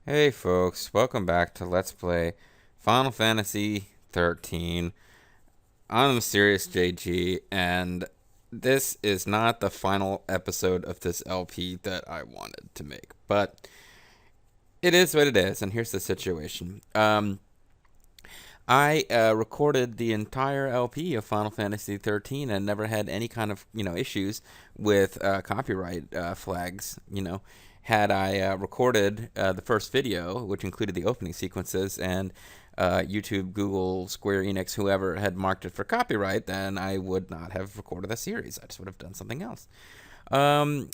Hey folks, welcome back to Let's Play Final Fantasy XIII. I'm Mysterious JG, and this is not the final episode of this LP that I wanted to make, but it is what it is, and here's the situation. I recorded the entire LP of Final Fantasy XIII and never had any kind of issues with copyright flags. Had I recorded the first video, which included the opening sequences, and YouTube, Google, Square Enix, whoever had marked it for copyright, then I would not have recorded the series. I just would have done something else. Um,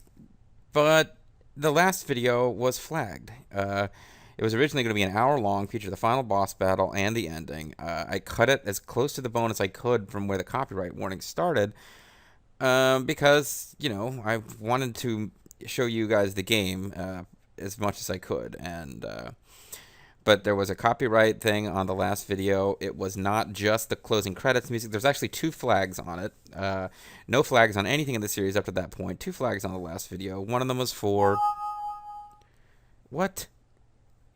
but the last video was flagged. It was originally going to be an hour long, feature the final boss battle and the ending. I cut it as close to the bone as I could from where the copyright warning started, because I wanted to show you guys the game as much as I could, and but there was a copyright thing on the last video. It was not just the closing credits music. There's actually two flags on it. No flags on anything in the series up to that point. Two flags on the last video. One of them was for what?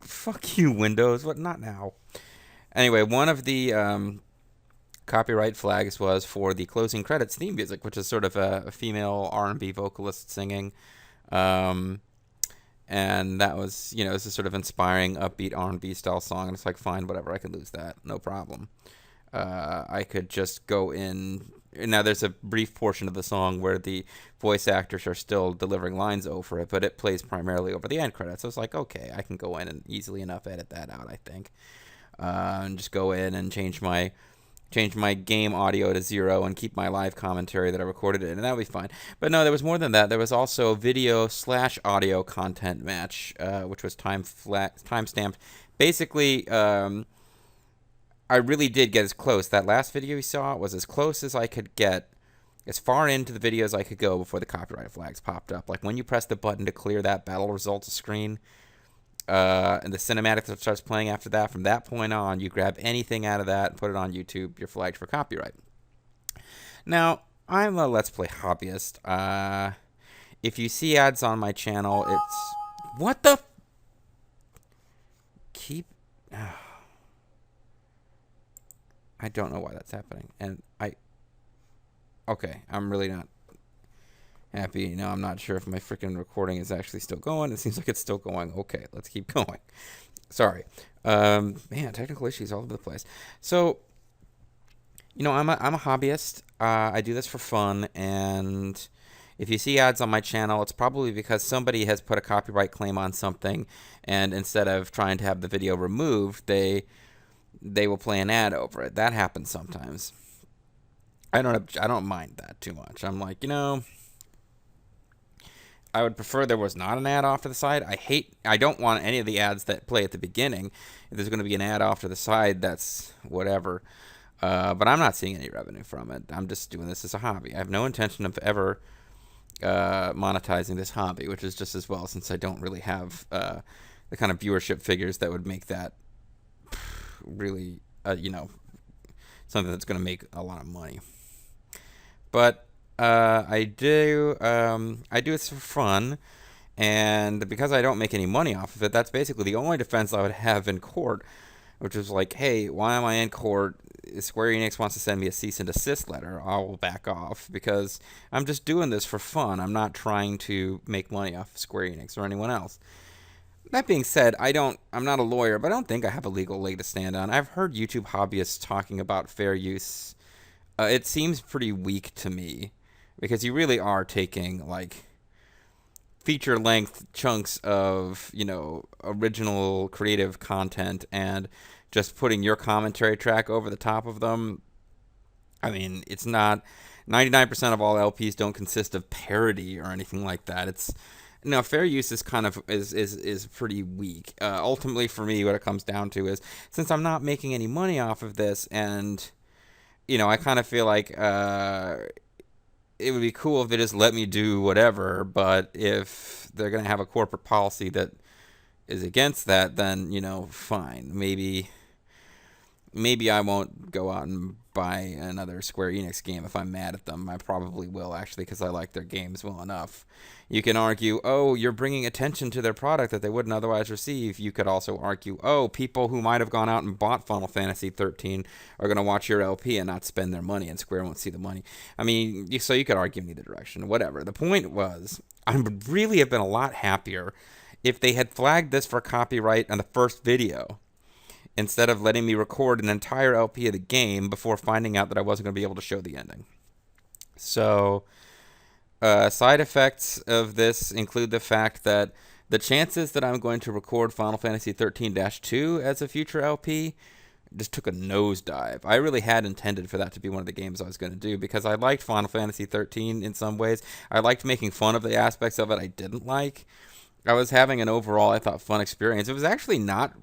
Fuck you, Windows. What? Not now. Anyway, one of the copyright flags was for the closing credits theme music, which is sort of a female R&B vocalist singing. And that was, it's a sort of inspiring, upbeat R&B style song. And it's like, fine, whatever. I could lose that. No problem. I could just go in. Now, there's a brief portion of the song where the voice actors are still delivering lines over it, but it plays primarily over the end credits. So it's like, okay, I can go in and easily enough edit that out, I think. And just go in and change my game audio to 0 and keep my live commentary that I recorded in, and that would be fine. But no, there was more than that. There was also video/audio content match, which was time-stamped. Basically, I really did get as close. That last video you saw was as close as I could get, as far into the video as I could go before the copyright flags popped up. Like when you press the button to clear that battle results screen, and the cinematic that starts playing after that, from that point on, you grab anything out of that and put it on YouTube, you're flagged for copyright. Now, I'm a Let's Play hobbyist. If you see ads on my channel, it's... What the... Keep... I don't know why that's happening. And okay, I'm really not happy. I'm not sure if my freaking recording is actually still going. It seems like it's still going. Okay, let's keep going. Sorry. Man, technical issues all over the place. So, I'm a hobbyist. I do this for fun, and if you see ads on my channel, it's probably because somebody has put a copyright claim on something, and instead of trying to have the video removed, they will play an ad over it. That happens sometimes. I don't mind that too much. I'm like, I would prefer there was not an ad off to the side. I don't want any of the ads that play at the beginning. If there's going to be an ad off to the side, that's whatever. But I'm not seeing any revenue from it. I'm just doing this as a hobby. I have no intention of ever monetizing this hobby, which is just as well, since I don't really have the kind of viewership figures that would make that really, something that's going to make a lot of money. But I do it for fun, and because I don't make any money off of it, that's basically the only defense I would have in court, which is like, hey, why am I in court? Square Enix wants to send me a cease and desist letter. I will back off because I'm just doing this for fun. I'm not trying to make money off of Square Enix or anyone else. That being said, I'm not a lawyer, but I don't think I have a legal leg to stand on. I've heard YouTube hobbyists talking about fair use. It seems pretty weak to me, because you really are taking like feature length chunks of original creative content and just putting your commentary track over the top of them. I mean, it's not 99% of all LPs don't consist of parody or anything like that. It's fair use is kind of is pretty weak. Ultimately, for me, what it comes down to is, since I'm not making any money off of this, and I kind of feel like it would be cool if they just let me do whatever, but if they're going to have a corporate policy that is against that, then, fine. Maybe I won't go out and buy another Square Enix game if I'm mad at them. I probably will, actually, because I like their games well enough. You can argue, oh, you're bringing attention to their product that they wouldn't otherwise receive. You could also argue, oh, people who might have gone out and bought Final Fantasy XIII are going to watch your LP and not spend their money, and Square won't see the money. I mean, so you could argue in either direction. Whatever. The point was, I would really have been a lot happier if they had flagged this for copyright on the first video, instead of letting me record an entire LP of the game before finding out that I wasn't going to be able to show the ending. So, side effects of this include the fact that the chances that I'm going to record Final Fantasy XIII-2 as a future LP just took a nosedive. I really had intended for that to be one of the games I was going to do, because I liked Final Fantasy XIII in some ways. I liked making fun of the aspects of it I didn't like. I was having an overall, I thought, fun experience. It was actually not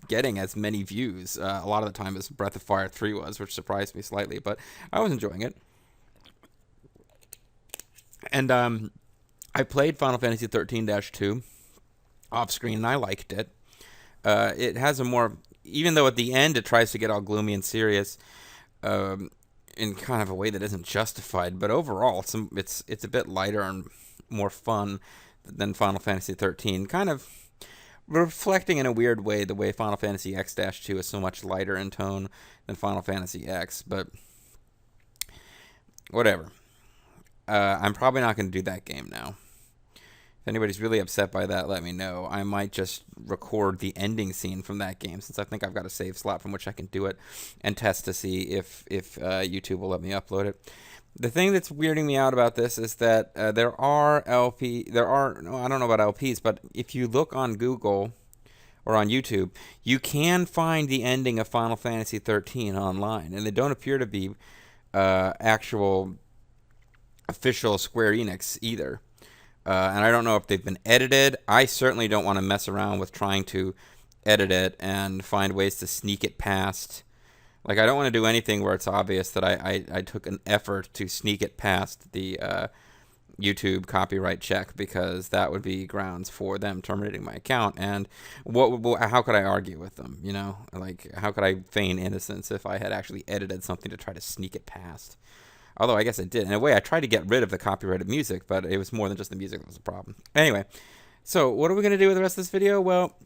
getting as many views a lot of the time as Breath of Fire 3 was, which surprised me slightly, but I was enjoying it. And I played Final Fantasy XIII-2 off screen, and I liked it. It has a more, even though at the end it tries to get all gloomy and serious, in kind of a way that isn't justified, but overall it's a bit lighter and more fun than Final Fantasy XIII, kind of reflecting in a weird way the way Final Fantasy X-2 is so much lighter in tone than Final Fantasy X, but whatever. I'm probably not going to do that game now. If anybody's really upset by that, let me know. I might just record the ending scene from that game, since I think I've got a save slot from which I can do it, and test to see if YouTube will let me upload it. The thing that's weirding me out about this is that I don't know about LPs, but if you look on Google or on YouTube, you can find the ending of Final Fantasy XIII online, and they don't appear to be actual official Square Enix either. And I don't know if they've been edited. I certainly don't want to mess around with trying to edit it and find ways to sneak it past. Like, I don't want to do anything where it's obvious that I took an effort to sneak it past the YouTube copyright check, because that would be grounds for them terminating my account. And how could I argue with them? You know, like, how could I feign innocence if I had actually edited something to try to sneak it past? Although I guess I did. In a way, I tried to get rid of the copyrighted music, but it was more than just the music that was the problem. Anyway, so what are we going to do with the rest of this video? Well,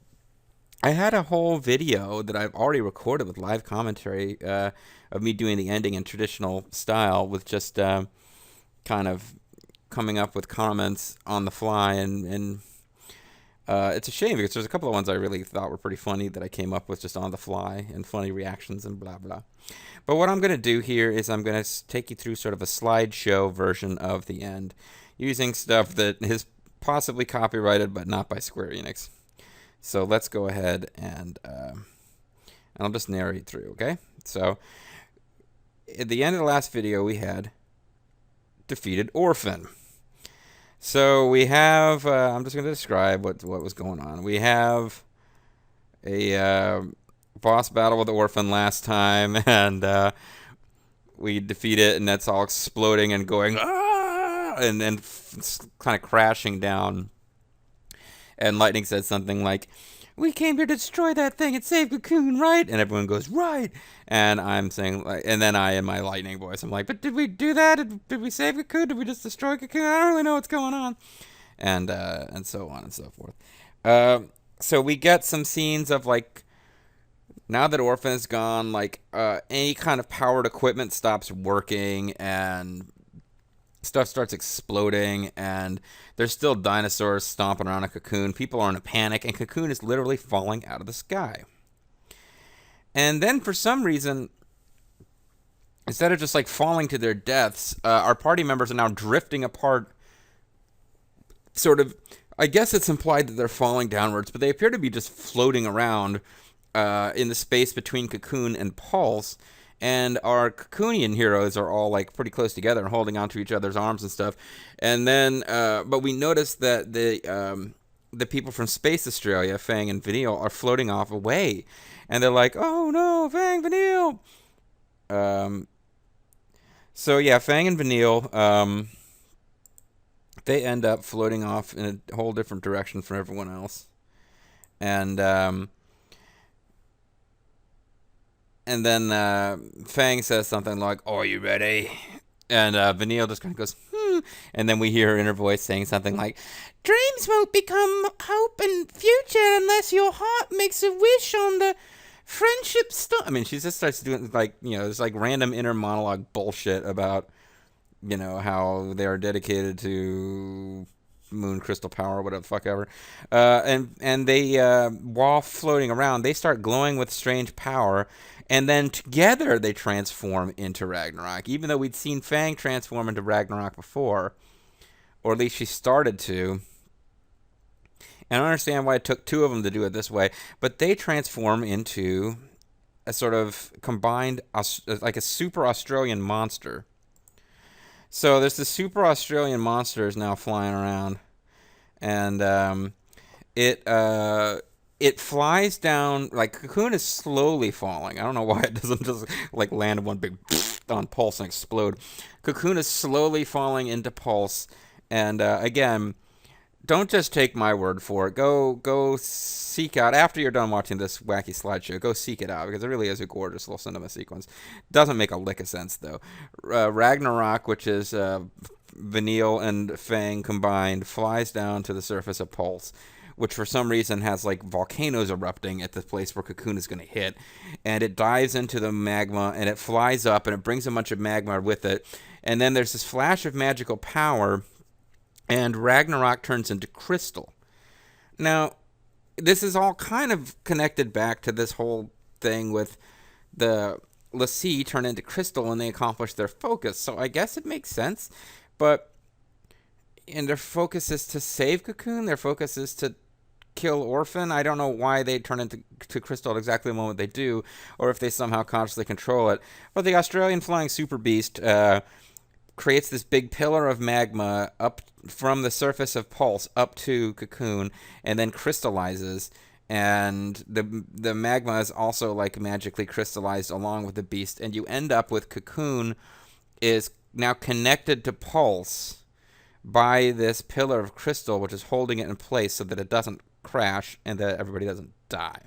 I had a whole video that I've already recorded with live commentary of me doing the ending in traditional style, with just kind of coming up with comments on the fly, and it's a shame, because there's a couple of ones I really thought were pretty funny that I came up with just on the fly, and funny reactions and blah blah. But what I'm going to do here is I'm going to take you through sort of a slideshow version of the end, using stuff that is possibly copyrighted but not by Square Enix. So let's go ahead and I'll just narrate through, okay? So at the end of the last video, we had defeated Orphan. So we have, I'm just going to describe what was going on. We have a boss battle with Orphan last time, and we defeat it, and that's all exploding and going, ah! And then kind of crashing down. And Lightning said something like, "We came here to destroy that thing and save Cocoon, right?" And everyone goes, "Right." And I'm saying, like, and then I, in my Lightning voice, I'm like, "But did we do that? Did we save Cocoon? Did we just destroy Cocoon? I don't really know what's going on." And so on and so forth. So we get some scenes of, like, now that Orphan is gone, like, any kind of powered equipment stops working, and stuff starts exploding, and there's still dinosaurs stomping around a Cocoon. People are in a panic, and Cocoon is literally falling out of the sky. And then, for some reason, instead of just, like, falling to their deaths, our party members are now drifting apart. Sort of, I guess it's implied that they're falling downwards, but they appear to be just floating around in the space between Cocoon and Pulse. And our Cocoonian heroes are all, like, pretty close together and holding onto each other's arms and stuff. And then, but we notice that the people from Space Australia, Fang and Vanille, are floating off away. And they're like, "Oh no, Fang, Vanille!" So yeah, Fang and Vanille, they end up floating off in a whole different direction from everyone else. And And then Fang says something like, "Are you ready?" And Vanille just kind of goes, "Hmm." And then we hear her inner voice saying something like, "Dreams won't become hope and future unless your heart makes a wish on the friendship stone." I mean, she just starts doing like, this like random inner monologue bullshit about, how they are dedicated to moon crystal power, whatever the fuck ever. And they, while floating around, they start glowing with strange power. And then together they transform into Ragnarok. Even though we'd seen Fang transform into Ragnarok before, or at least she started to. And I don't understand why it took two of them to do it this way, but they transform into a sort of combined, like a super Australian monster. So there's this super Australian monster is now flying around, and it flies down, like Cocoon is slowly falling. I don't know why it doesn't just like land one big on Pulse and explode. Cocoon is slowly falling into Pulse, and again, don't just take my word for it. Go seek out, after you're done watching this wacky slideshow, go seek it out, because it really is a gorgeous little cinema sequence. Doesn't make a lick of sense, though. Ragnarok, which is Vanille and Fang combined, flies down to the surface of Pulse, which for some reason has like volcanoes erupting at the place where Cocoon is going to hit. And it dives into the magma, and it flies up, and it brings a bunch of magma with it. And then there's this flash of magical power, and Ragnarok turns into crystal. Now, this is all kind of connected back to this whole thing with the Lassie turn into crystal and they accomplish their focus. So I guess it makes sense. And their focus is to save Cocoon. Their focus is to kill Orphan. I don't know why they turn into crystal at exactly the moment they do, or if they somehow consciously control it. But the Australian flying super beast creates this big pillar of magma up from the surface of Pulse up to Cocoon, and then crystallizes, and the magma is also like magically crystallized along with the beast, and you end up with Cocoon is now connected to Pulse by this pillar of crystal, which is holding it in place so that it doesn't crash and that everybody doesn't die.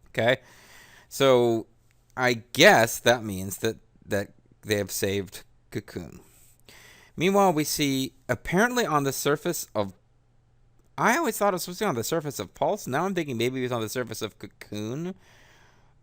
Okay? So I guess that means that they have saved Cocoon. Meanwhile, we see apparently on the surface of... I always thought it was supposed to be on the surface of Pulse. Now I'm thinking maybe it was on the surface of Cocoon.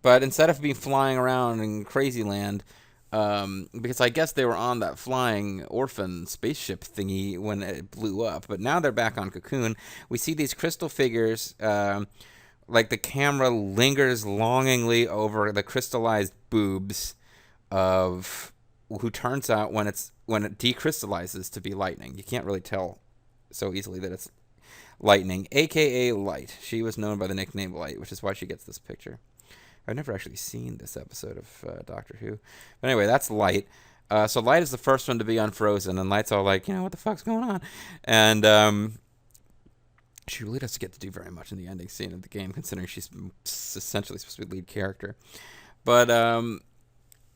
But instead of being flying around in crazy land, because I guess they were on that flying Orphan spaceship thingy when it blew up. But now they're back on Cocoon. We see these crystal figures, like the camera lingers longingly over the crystallized boobs of... who turns out when it decrystallizes to be lightning. You can't really tell so easily that it's lightning, aka Light. She was known by the nickname Light, which is why she gets this picture. I've never actually seen this episode of Doctor Who. But anyway, that's Light. So Light is the first one to be unfrozen, and Light's all like, what the fuck's going on? And she really doesn't get to do very much in the ending scene of the game, considering she's essentially supposed to be the lead character. But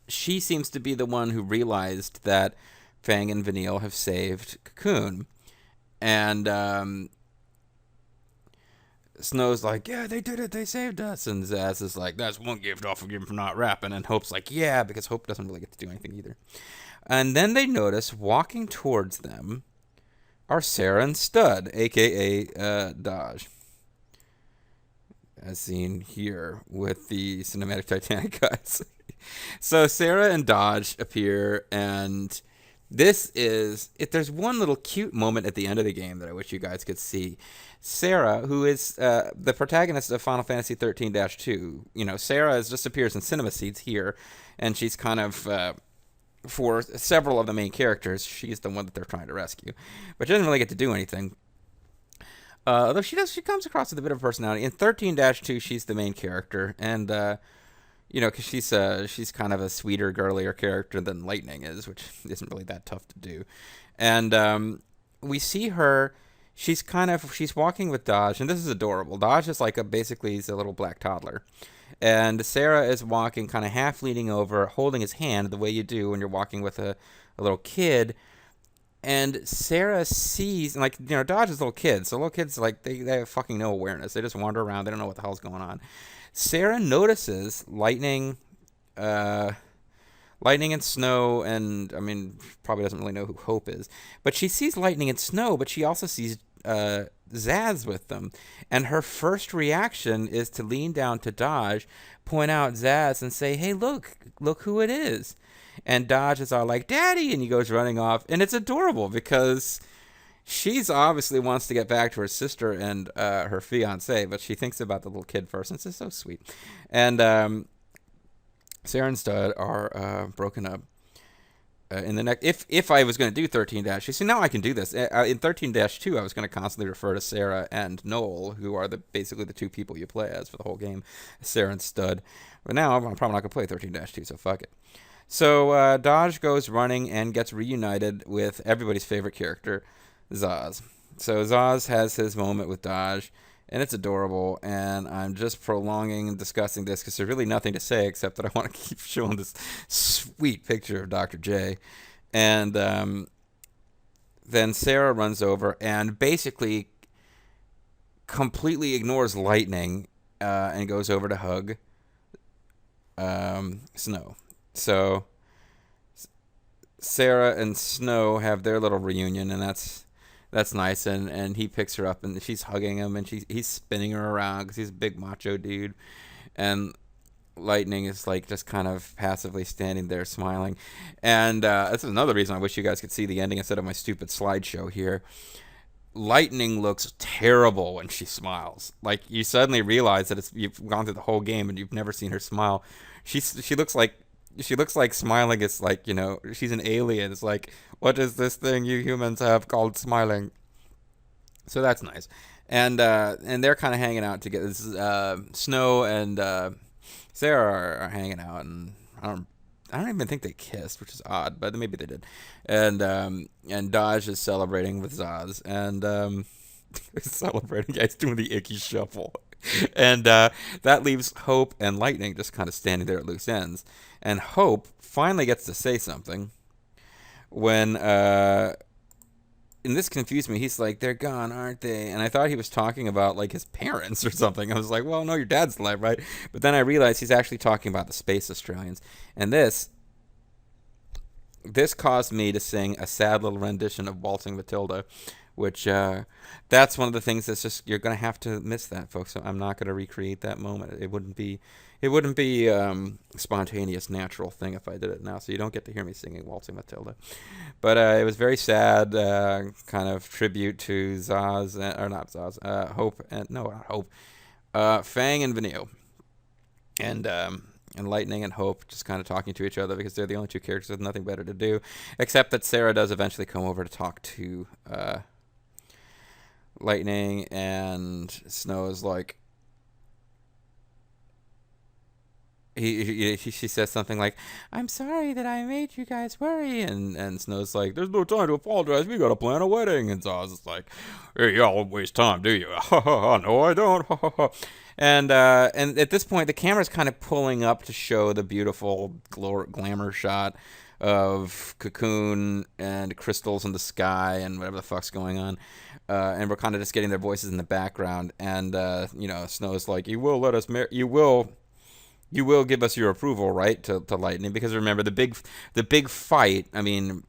she seems to be the one who realized that Fang and Vanille have saved Cocoon. And Snow's like, yeah, they did it, they saved us. And Zaz is like, that's one gift I'll forgive him for not rapping. And Hope's like, yeah, because Hope doesn't really get to do anything either. And then they notice walking towards them are Sarah and Stud, a.k.a. Dodge. As seen here with the Cinematic Titanic guys. So Sarah and Dodge appear, and this is... there's one little cute moment at the end of the game that I wish you guys could see. Sarah, who is the protagonist of Final Fantasy XIII-2, Sarah just appears in cinema seats here, and she's kind of... for several of the main characters, she's the one that they're trying to rescue. But she doesn't really get to do anything. Although she comes across with a bit of personality. In 13-2, she's the main character, and because she's kind of a sweeter, girlier character than Lightning is, which isn't really that tough to do. And we see her. She's walking with Dodge, and this is adorable. Dodge is basically he's a little black toddler, and Sarah is walking, kind of half leaning over, holding his hand the way you do when you're walking with a little kid. And Sarah sees, Dodge is a little kid, so little kids, they have fucking no awareness. They just wander around. They don't know what the hell's going on. Sarah notices Lightning Lightning and Snow, and I mean, probably doesn't really know who Hope is, but she sees Lightning and Snow, but she also sees Zaz with them, and her first reaction is to lean down to Dodge, point out Zaz, and say, "Hey, look who it is." And Dodge is all like, "Daddy," and he goes running off, and it's adorable because she's obviously wants to get back to her sister and her fiance, but she thinks about the little kid first, and it's just so sweet. And Sarah and Stud are broken up. In the next, if I was going to do 13-2, see, now I can do this. In 13-2, I was going to constantly refer to Sarah and Noel, who are basically the two people you play as for the whole game, Sarah and Stud. But now I'm probably not going to play 13-2, so fuck it. So Dodge goes running and gets reunited with everybody's favorite character, Zaz. So Zaz has his moment with Dodge, and it's adorable, and I'm just prolonging and discussing this because there's really nothing to say except that I want to keep showing this sweet picture of Dr. J. And then Sarah runs over and basically completely ignores Lightning and goes over to hug Snow. So Sarah and Snow have their little reunion, and that's nice, and he picks her up, and she's hugging him, and he's spinning her around because he's a big macho dude, and Lightning is like just kind of passively standing there smiling, and that's another reason I wish you guys could see the ending instead of my stupid slideshow here. Lightning looks terrible when she smiles. Like, you suddenly realize that you've gone through the whole game and you've never seen her smile. She looks like smiling is like, she's an alien. It's like, what is this thing you humans have called smiling? So that's nice. And they're kind of hanging out together. This is, Snow and Sarah are hanging out, and I don't even think they kissed, which is odd, but maybe they did. And Dodge is celebrating with Zaz, and celebrating. Yeah, he's doing the icky shuffle. And that leaves Hope and Lightning just kind of standing there at loose ends. And Hope finally gets to say something when, and this confused me. He's like, "They're gone, aren't they?" And I thought he was talking about like his parents or something. I was like, "Well, no, your dad's alive, right?" But then I realized he's actually talking about the Space Australians. And this caused me to sing a sad little rendition of Waltzing Matilda, which that's one of the things that's just, you're gonna have to miss that, folks. So I'm not gonna recreate that moment. It wouldn't be spontaneous, natural thing if I did it now. So you don't get to hear me singing Waltzing Matilda. But it was very sad, kind of tribute to Zaz, or not Zaz, Hope, and no, not Hope, Fang and Vanille, and Lightning and Hope just kind of talking to each other because they're the only two characters with nothing better to do, except that Sarah does eventually come over to talk to Lightning, and Snow is like, she says something like, "I'm sorry that I made you guys worry," and Snow's like, "There's no time to apologize. We gotta plan a wedding." And Zaz is like, "Hey, y'all don't waste time, do you?" "No, I don't." And at this point, the camera's kind of pulling up to show the beautiful glamour shot of Cocoon and crystals in the sky and whatever the fuck's going on. And we're kind of just getting their voices in the background. And Snow's like, "You will let us you will give us your approval, right?" to Lightning, because remember the big fight. I mean,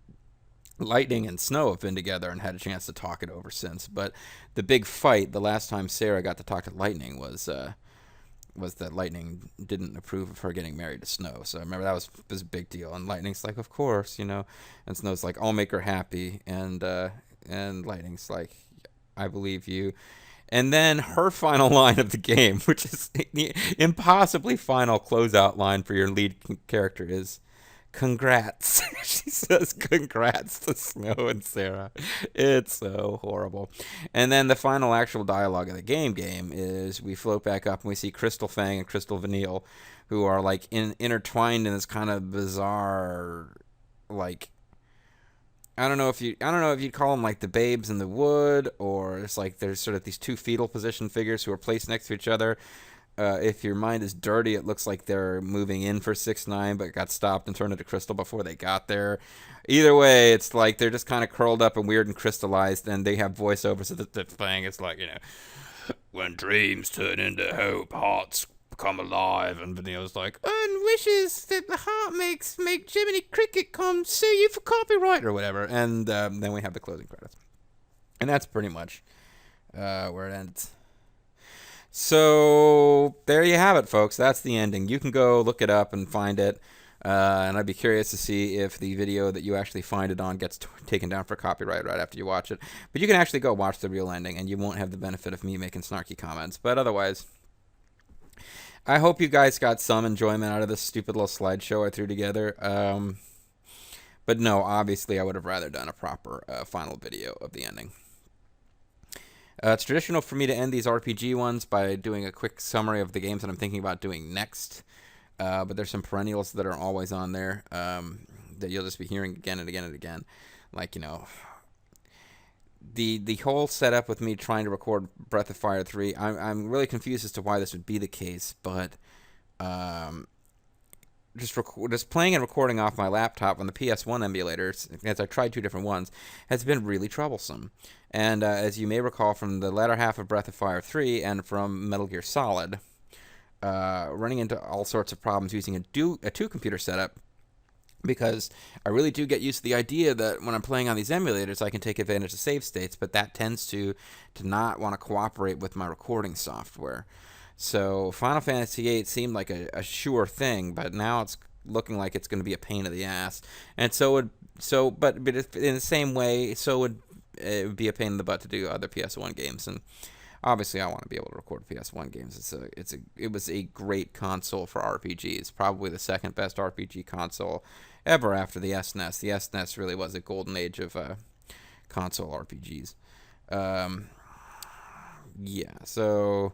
Lightning and Snow have been together and had a chance to talk it over since, but the big fight, the last time Sarah got to talk to Lightning was that Lightning didn't approve of her getting married to Snow. So I remember that was a big deal, and Lightning's like, "Of course, and Snow's like, "I'll make her happy," and Lightning's like, "I believe you." And then her final line of the game, which is the impossibly final closeout line for your lead character, is, "Congrats." She says congrats to Snow and Sarah. It's so horrible. And then the final actual dialogue of the game is we float back up and we see Crystal Fang and Crystal Vanille, who are like intertwined in this kind of bizarre, like, I don't know if you'd call them like the babes in the wood, or it's like there's sort of these two fetal position figures who are placed next to each other. If your mind is dirty, it looks like they're moving in for 6ix9ine, but got stopped and turned into crystal before they got there. Either way, it's like they're just kind of curled up and weird and crystallized, and they have voiceovers of the thing. It's like, "When dreams turn into hope, hearts come alive," and Vanille's like, "And wishes that the heart makes make Jiminy Cricket come sue you for copyright or whatever. And then we have the closing credits. And that's pretty much where it ends. So there you have it, folks. That's the ending. You can go look it up and find it. And I'd be curious to see if the video that you actually find it on gets taken down for copyright right after you watch it. But you can actually go watch the real ending, and you won't have the benefit of me making snarky comments. But otherwise, I hope you guys got some enjoyment out of this stupid little slideshow I threw together. But no, obviously I would have rather done a proper final video of the ending. It's traditional for me to end these RPG ones by doing a quick summary of the games that I'm thinking about doing next. But there's some perennials that are always on there that you'll just be hearing again and again and again. Like, the whole setup with me trying to record Breath of Fire 3, I'm really confused as to why this would be the case, but just playing and recording off my laptop on the PS1 emulators, as I tried 2 different ones, has been really troublesome. And as you may recall from the latter half of Breath of Fire 3 and from Metal Gear Solid, running into all sorts of problems using a 2-computer setup, because I really do get used to the idea that when I'm playing on these emulators, I can take advantage of save states, but that tends to not want to cooperate with my recording software. So Final Fantasy VIII seemed like a sure thing, but now it's looking like it's going to be a pain in the ass. And but in the same way, so would it would be a pain in the butt to do other PS1 games. And obviously, I want to be able to record PS1 games. It was a great console for RPGs, probably the second best RPG console ever after the SNES. The SNES really was a golden age of console RPGs. So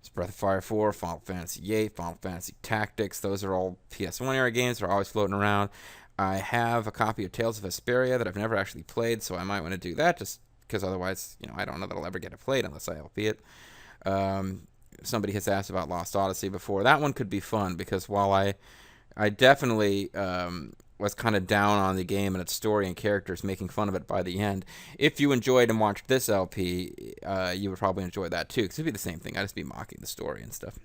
it's Breath of Fire 4, Final Fantasy VIII, Final Fantasy Tactics. Those are all PS1 era games. They're always floating around. I have a copy of Tales of Vesperia that I've never actually played, so I might want to do that just because otherwise, I don't know that I'll ever get it played unless I LP it. Somebody has asked about Lost Odyssey before. That one could be fun because while I definitely was kind of down on the game and its story and characters, making fun of it by the end, if you enjoyed and watched this LP, you would probably enjoy that too, because it'd be the same thing. I'd just be mocking the story and stuff.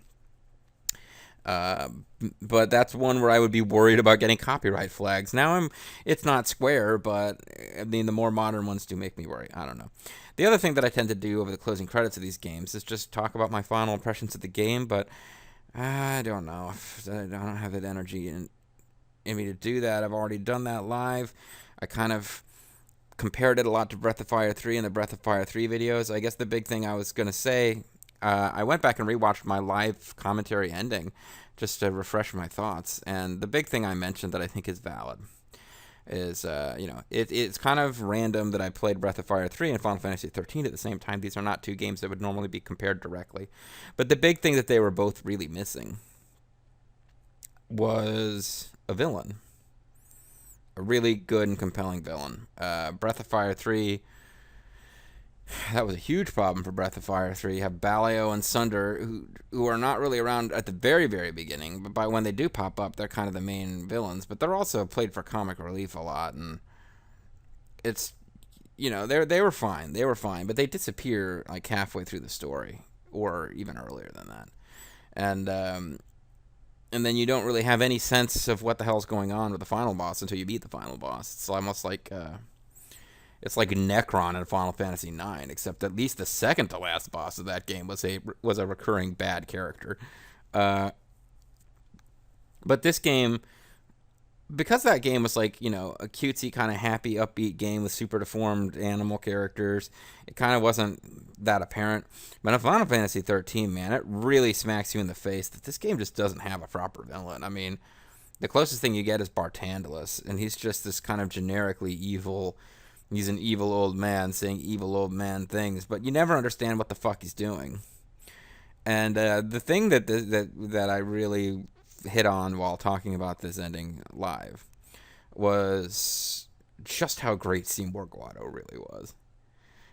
But that's one where I would be worried about getting copyright flags. Now it's not Square, but I mean the more modern ones do make me worry. I don't know. The other thing that I tend to do over the closing credits of these games is just talk about my final impressions of the game, but I don't know. I don't have that energy in me to do that. I've already done that live. I kind of compared it a lot to Breath of Fire 3 and the Breath of Fire 3 videos. I guess the big thing I was going to say, I went back and rewatched my live commentary ending just to refresh my thoughts. And the big thing I mentioned that I think is valid is, it's kind of random that I played Breath of Fire 3 and Final Fantasy XIII at the same time. These are not two games that would normally be compared directly. But the big thing that they were both really missing was a villain. A really good and compelling villain. Breath of Fire 3... that was a huge problem for Breath of Fire 3. You have Baleo and Sunder, who are not really around at the very, very beginning, but by when they do pop up, they're kind of the main villains. But they're also played for comic relief a lot, and it's, they were fine. They were fine, but they disappear like halfway through the story, or even earlier than that. And then you don't really have any sense of what the hell's going on with the final boss until you beat the final boss. It's almost like... it's like Necron in Final Fantasy IX, except at least the second to last boss of that game was a recurring bad character. But this game, because that game was like, a cutesy kind of happy, upbeat game with super deformed animal characters, it kind of wasn't that apparent. But in Final Fantasy XIII, man, it really smacks you in the face that this game just doesn't have a proper villain. I mean, the closest thing you get is Bartandalus, and he's just this kind of generically evil... He's an evil old man saying evil old man things, but you never understand what the fuck he's doing. And the thing that I really hit on while talking about this ending live was just how great Seymour Guado really was.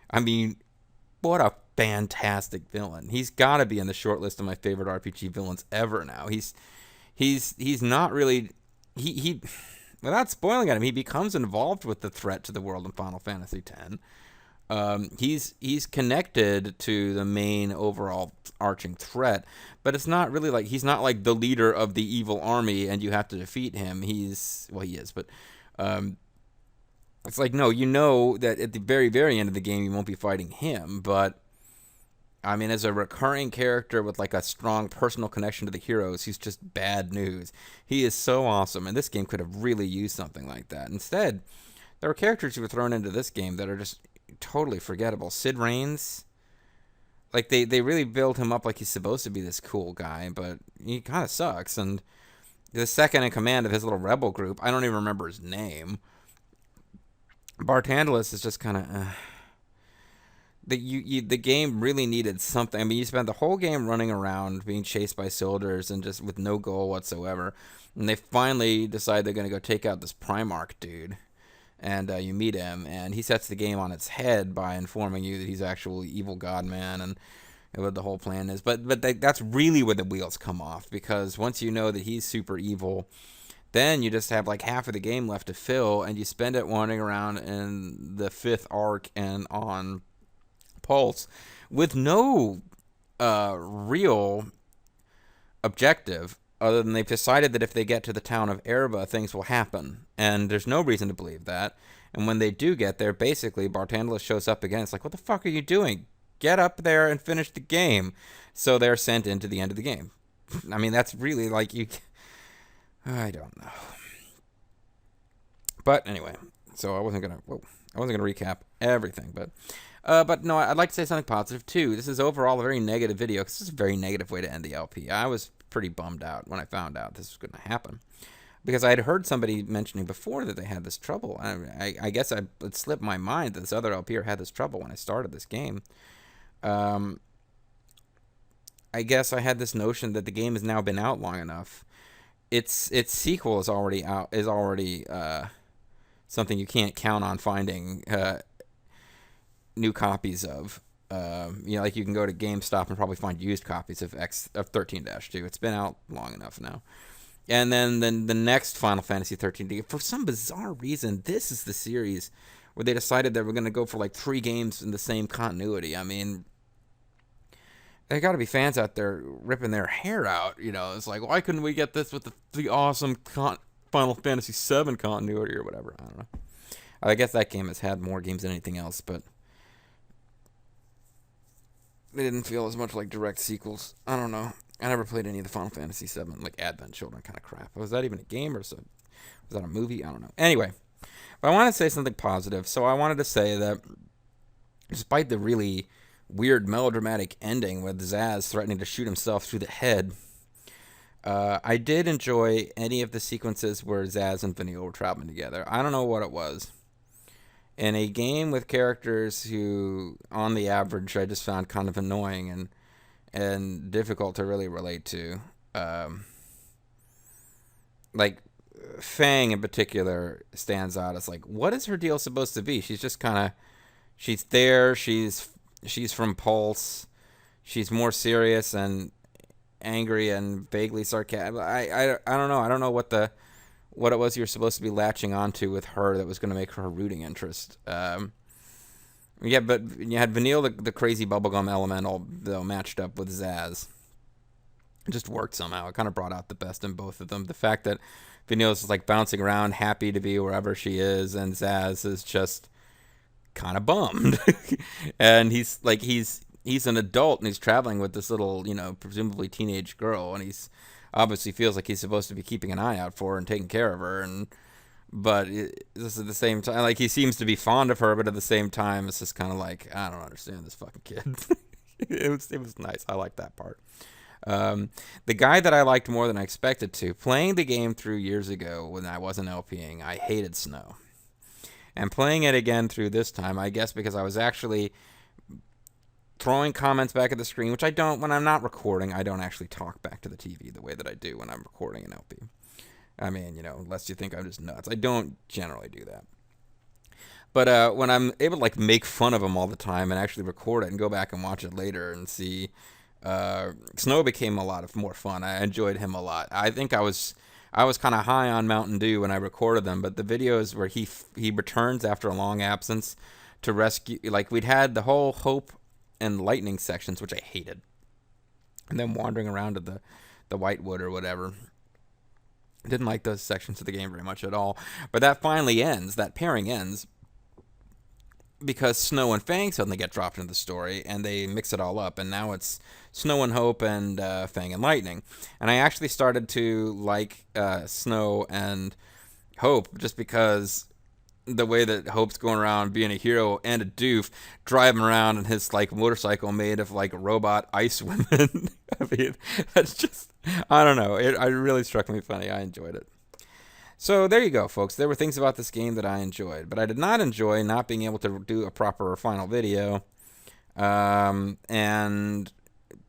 I mean, what a fantastic villain. He's got to be in the short list of my favorite RPG villains ever now. He's not really... Without spoiling at him, he becomes involved with the threat to the world in Final Fantasy X. He's connected to the main overall arching threat, but it's not really like he's not like the leader of the evil army and you have to defeat him. He is, but it's like, no, you know that at the very end of the game you won't be fighting him, but I mean, as a recurring character with like a strong personal connection to the heroes, he's just bad news. He is so awesome, and this game could have really used something like that. Instead, there are characters who were thrown into this game that are just totally forgettable. Sid Reigns, like they really build him up like he's supposed to be this cool guy, but he kind of sucks. And the second in command of his little rebel group, I don't even remember his name. Bartandalus is just kind of. The game really needed something. I mean, you spent the whole game running around being chased by soldiers and just with no goal whatsoever. And they finally decide they're going to go take out this Primarch dude. And you meet him, and he sets the game on its head by informing you that he's actually evil god man and what the whole plan is. But that's really where the wheels come off, because once you know that he's super evil, then you just have like half of the game left to fill, and you spend it wandering around in the 5th arc and on Pulse with no real objective other than they've decided that if they get to the town of Erba, things will happen. And there's no reason to believe that. And when they do get there, basically, Bartandalus shows up again. It's like, what the fuck are you doing? Get up there and finish the game. So they're sent into the end of the game. I mean, that's really like you. I don't know. But anyway, so I wasn't gonna recap everything, but no, I'd like to say something positive too. This is overall a very negative video, because this is a very negative way to end the LP. I was pretty bummed out when I found out this was going to happen, because I had heard somebody mentioning before that they had this trouble. I guess it slipped my mind that this other LPer had this trouble when I started this game. I guess I had this notion that the game has now been out long enough. Its sequel is already out. Is already something you can't count on finding new copies of. Like you can go to GameStop and probably find used copies of 13-2. It's been out long enough now. And then the next Final Fantasy XIII, for some bizarre reason, this is the series where they decided they were going to go for like 3 games in the same continuity. I mean, there got to be fans out there ripping their hair out. It's like, why couldn't we get this with the awesome Final Fantasy VII continuity or whatever? I don't know. I guess that game has had more games than anything else, but they didn't feel as much like direct sequels. I don't know. I never played any of the Final Fantasy VII, like Advent Children kind of crap. Was that even a game, or was that a movie? I don't know. Anyway, but I want to say something positive. So I wanted to say that despite the really weird melodramatic ending with Zaz threatening to shoot himself through the head, I did enjoy any of the sequences where Zaz and Vanille were traveling together. I don't know what it was. In a game with characters who, on the average, I just found kind of annoying and difficult to really relate to. Like, Fang in particular stands out as like, what is her deal supposed to be? She's just kind of, she's there, she's from Pulse, she's more serious and angry and vaguely sarcastic. I don't know. I don't know what it was you're supposed to be latching onto with her that was going to make her a rooting interest. Yeah, but you had Vanille, the crazy bubblegum elemental, though, matched up with Zaz. It just worked somehow. It kind of brought out the best in both of them. The fact that Vanille's like bouncing around, happy to be wherever she is, and Zaz is just kind of bummed. And he's an adult and he's traveling with this little, presumably teenage girl, and he's obviously feels like he's supposed to be keeping an eye out for her and taking care of her, but this is at the same time, like, he seems to be fond of her, but at the same time, it's just kind of like, I don't understand this fucking kid. It was nice. I liked that part. The guy that I liked more than I expected to, playing the game through years ago when I wasn't LPing, I hated Snow. And playing it again through this time, I guess because I was actually throwing comments back at the screen, which I don't, when I'm not recording, I don't actually talk back to the TV the way that I do when I'm recording an LP. I mean, unless you think I'm just nuts. I don't generally do that. But when I'm able to, like, make fun of him all the time and actually record it and go back and watch it later and see, Snow became a lot more fun. I enjoyed him a lot. I think I was kind of high on Mountain Dew when I recorded them, but the videos where he returns after a long absence to rescue. Like, we'd had the whole Hope and Lightning sections, which I hated, and then wandering around to the Whitewood or whatever. Didn't like those sections of the game very much at all. But that finally ends. That pairing ends because Snow and Fang suddenly get dropped into the story, and they mix it all up, and now it's Snow and Hope and Fang and Lightning. And I actually started to like Snow and Hope just because the way that Hope's going around being a hero and a doof, driving around in his like motorcycle made of like robot ice women. I mean, that's just, I don't know. It really struck me funny. I enjoyed it. So there you go, folks. There were things about this game that I enjoyed, but I did not enjoy not being able to do a proper final video. And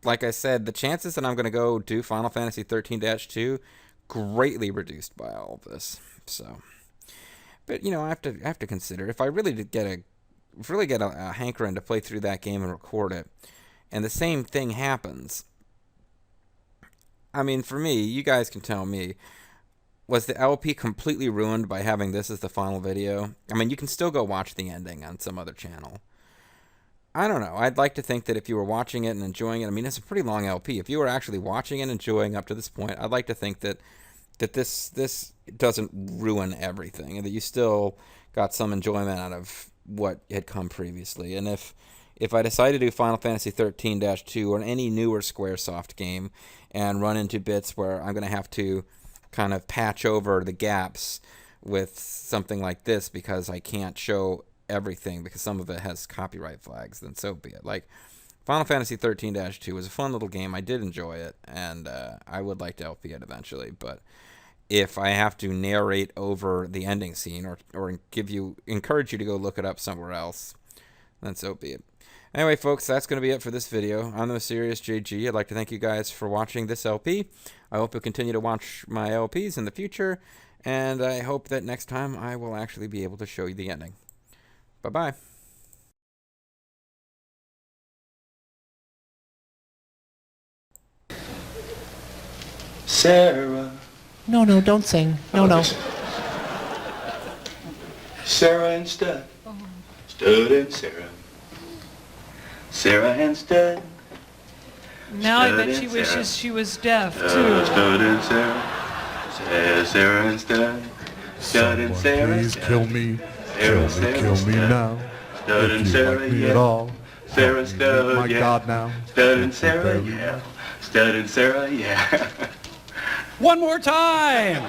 like I said, the chances that I'm going to go do Final Fantasy XIII-2 greatly reduced by all of this. So, but you know, I have to consider if I really did get a hankering to play through that game and record it, and the same thing happens. I mean, for me, you guys can tell me. Was the LP completely ruined by having this as the final video? I mean, you can still go watch the ending on some other channel. I don't know. I'd like to think that if you were watching it and enjoying it, I mean, it's a pretty long LP. If you were actually watching and enjoying up to this point, I'd like to think that this doesn't ruin everything, and that you still got some enjoyment out of what had come previously. And if I decide to do Final Fantasy XIII-2 or any newer Squaresoft game and run into bits where I'm going to have to kind of patch over the gaps with something like this because I can't show everything because some of it has copyright flags, then so be it. Like, Final Fantasy XIII-2 was a fun little game. I did enjoy it, and I would like to LP it eventually, but if I have to narrate over the ending scene or encourage you to go look it up somewhere else, then so be it. Anyway, folks, that's going to be it for this video. I'm the Mysterious JG. I'd like to thank you guys for watching this LP. I hope you'll continue to watch my LPs in the future, and I hope that next time I will actually be able to show you the ending. Bye-bye. Sarah. No, don't sing. No. Sarah and Stud. Stud and Sarah. Sarah and Stud. Now I bet she wishes she was deaf, too. Stud and Sarah. Sarah and Stud. Stud and Sarah. Please kill me. Sarah, Kill me now. Stud and If you Sarah, like me yeah. at all. Sarah, Stud, My yeah. God now. Stud and Sarah, yeah. Stud and Sarah, yeah. One more time!